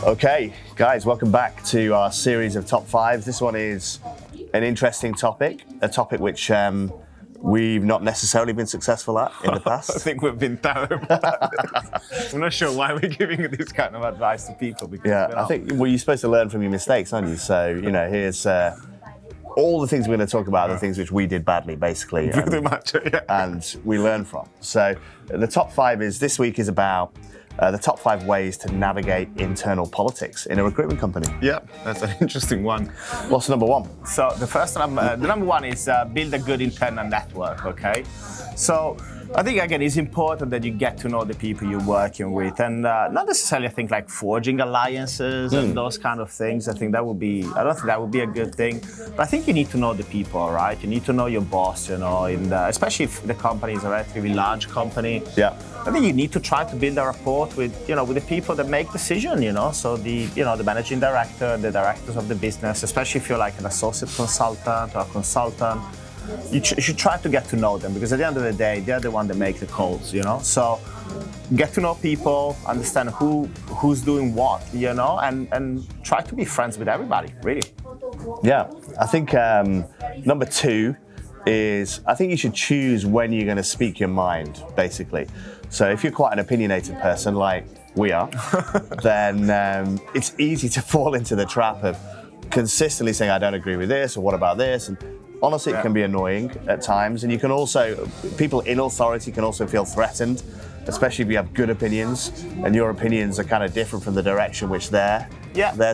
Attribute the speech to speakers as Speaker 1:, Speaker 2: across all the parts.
Speaker 1: Okay, guys, welcome back to our series of top fives. This one is an interesting topic, a topic which we've not necessarily been successful at in the past.
Speaker 2: I think we've been terrible at it. I'm not sure why we're giving this kind of advice to people. Because,
Speaker 1: I think, well, you're supposed to learn from your mistakes, aren't you? So, here's all the things we're going to talk about, are the things which we did badly, basically.
Speaker 2: Pretty much, yeah.
Speaker 1: And we learn from. So the top five this week is about the top 5 ways to navigate internal politics in a recruitment company.
Speaker 2: Yeah, that's an interesting one.
Speaker 1: What's number 1?
Speaker 2: So the number 1 is build a good internal network, okay? So I think, again, it's important that you get to know the people you're working with, and not necessarily, I think, like forging alliances and those kind of things. I don't think that would be a good thing. But I think you need to know the people, right? You need to know your boss, and especially if the company is a relatively large company.
Speaker 1: Yeah.
Speaker 2: I think you need to try to build a rapport with the people that make decisions, So the managing director and the directors of the business, especially if you're like an associate consultant or a consultant, you should try to get to know them, because at the end of the day, they're the one that make the calls, So get to know people, understand who's doing what, and try to be friends with everybody, really.
Speaker 1: Yeah, I think number 2 is, I think you should choose when you're going to speak your mind, basically. So if you're quite an opinionated person like we are, then it's easy to fall into the trap of consistently saying, I don't agree with this, or what about this? And honestly, it can be annoying at times. And you can also, people in authority can also feel threatened, especially if you have good opinions and your opinions are kind of different from the direction which they're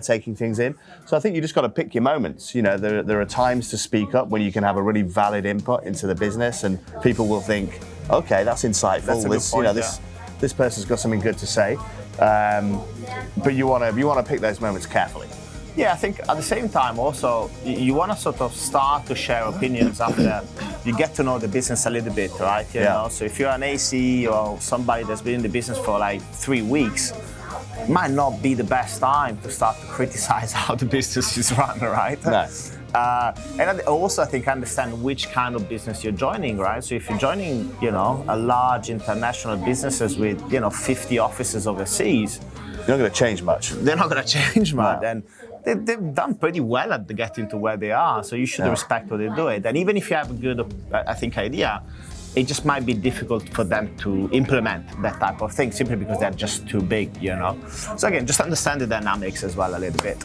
Speaker 1: taking things in. So I think you just got to pick your moments. There are times to speak up when you can have a really valid input into the business, and people will think, okay, that's insightful.
Speaker 2: That's a good point,
Speaker 1: this person's got something good to say. But you want to pick those moments carefully.
Speaker 2: Yeah, I think at the same time also, you want to sort of start to share opinions after you get to know the business a little bit, right? You know? So if you're an AC or somebody that's been in the business for like 3 weeks, it might not be the best time to start to criticize how the business is run, right?
Speaker 1: No.
Speaker 2: And also, I think, understand which kind of business you're joining, right? So if you're joining, a large international businesses with, 50 offices overseas,
Speaker 1: you're not going to change much.
Speaker 2: They're not going to change much.
Speaker 1: No.
Speaker 2: And they've done pretty well at getting to where they are. So you should respect what they're doing. And even if you have a good, idea, it just might be difficult for them to implement that type of thing simply because they're just too big, So again, just understand the dynamics as well a little bit.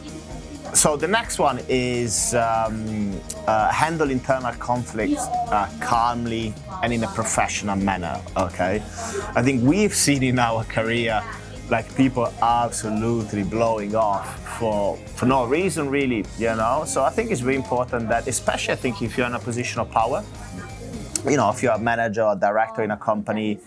Speaker 2: So the next one is handle internal conflicts calmly and in a professional manner, okay? I think we've seen in our career like people absolutely blowing off for no reason really, So I think it's really important that, especially I think if you're in a position of power, if you're a manager or director in a company,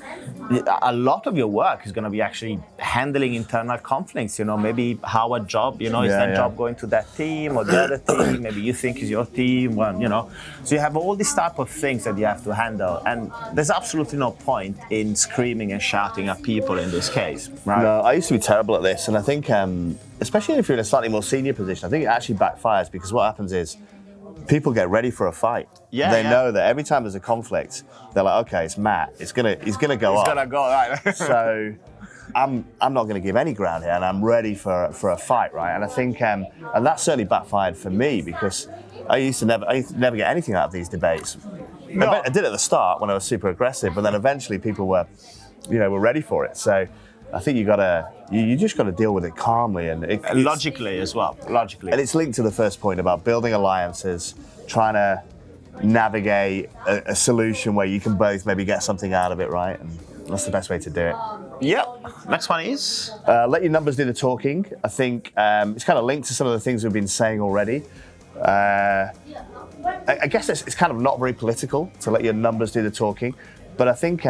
Speaker 2: a lot of your work is going to be actually handling internal conflicts. Maybe how a job, is that job going to that team or the other team? Maybe you think is your team. Well, so you have all these type of things that you have to handle, and there's absolutely no point in screaming and shouting at people in this case, right?
Speaker 1: No, I used to be terrible at this, and I think, especially if you're in a slightly more senior position, I think it actually backfires, because what happens is, people get ready for a fight. They know that every time there's a conflict, they're like, okay, it's Matt. He's gonna go up.
Speaker 2: He's gonna go, right?
Speaker 1: So I'm not gonna give any ground here, and I'm ready for a fight, right? And I think, and that certainly backfired for me, because I used to never get anything out of these debates.
Speaker 2: No.
Speaker 1: I did at the start when I was super aggressive, but then eventually people were ready for it. So I think you just got to deal with it calmly and
Speaker 2: logically as well. Logically,
Speaker 1: and it's linked to the first point about building alliances, trying to navigate a solution where you can both maybe get something out of it, right? And that's the best way to do it.
Speaker 2: Yep. Next one is
Speaker 1: let your numbers do the talking. I think it's kind of linked to some of the things we've been saying already. I guess it's kind of not very political to let your numbers do the talking, but I think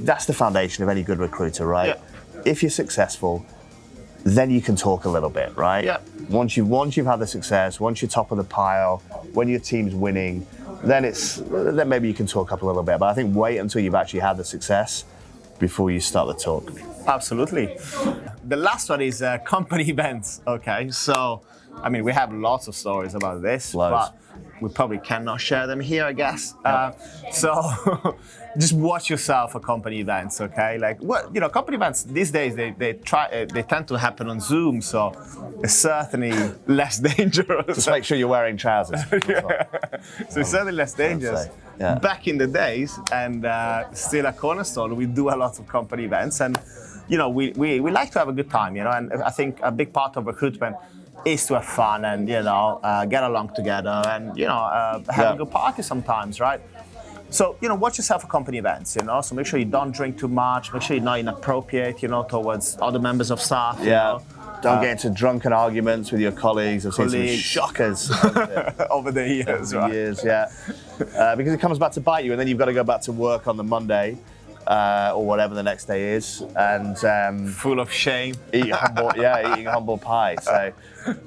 Speaker 1: that's the foundation of any good recruiter, right?
Speaker 2: Yeah.
Speaker 1: If you're successful, then you can talk a little bit, right?
Speaker 2: Yeah.
Speaker 1: Once you've had the success, once you're top of the pile, when your team's winning, then maybe you can talk up a little bit. But I think wait until you've actually had the success before you start the talk.
Speaker 2: Absolutely. The last one is company events. Okay, so we have lots of stories about this,
Speaker 1: Loads.
Speaker 2: but we probably cannot share them here, I guess. So just watch yourself for company events, okay? Like company events these days they tend to happen on Zoom, so it's certainly less dangerous.
Speaker 1: Just make sure you're wearing trousers.
Speaker 2: So it's certainly less dangerous.
Speaker 1: Yeah.
Speaker 2: Back in the days, and still at Cornerstone, we do a lot of company events, and we like to have a good time, and I think a big part of recruitment is to have fun and get along together and have a good party sometimes, right? So watch yourself for company events, so make sure you don't drink too much, make sure you're not inappropriate, towards other members of staff.
Speaker 1: Don't get into drunken arguments with your colleagues. I've seen some shockers
Speaker 2: over the years, right?
Speaker 1: Because it comes back to bite you, and then you've got to go back to work on the Monday or whatever the next day is, and
Speaker 2: full of shame,
Speaker 1: eating humble pie. So,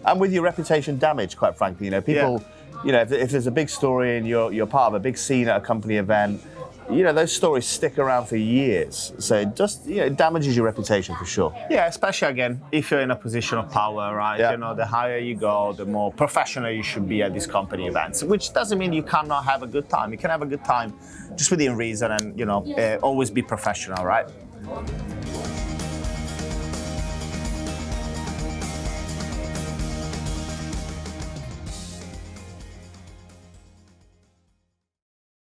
Speaker 1: and with your reputation damaged, quite frankly, people. If there's a big story and you're part of a big scene at a company event, those stories stick around for years. So it just, it damages your reputation for sure.
Speaker 2: Yeah, especially again, if you're in a position of power, right?
Speaker 1: Yeah.
Speaker 2: The higher you go, the more professional you should be at these company events, which doesn't mean you cannot have a good time. You can have a good time just within reason and, always be professional, right?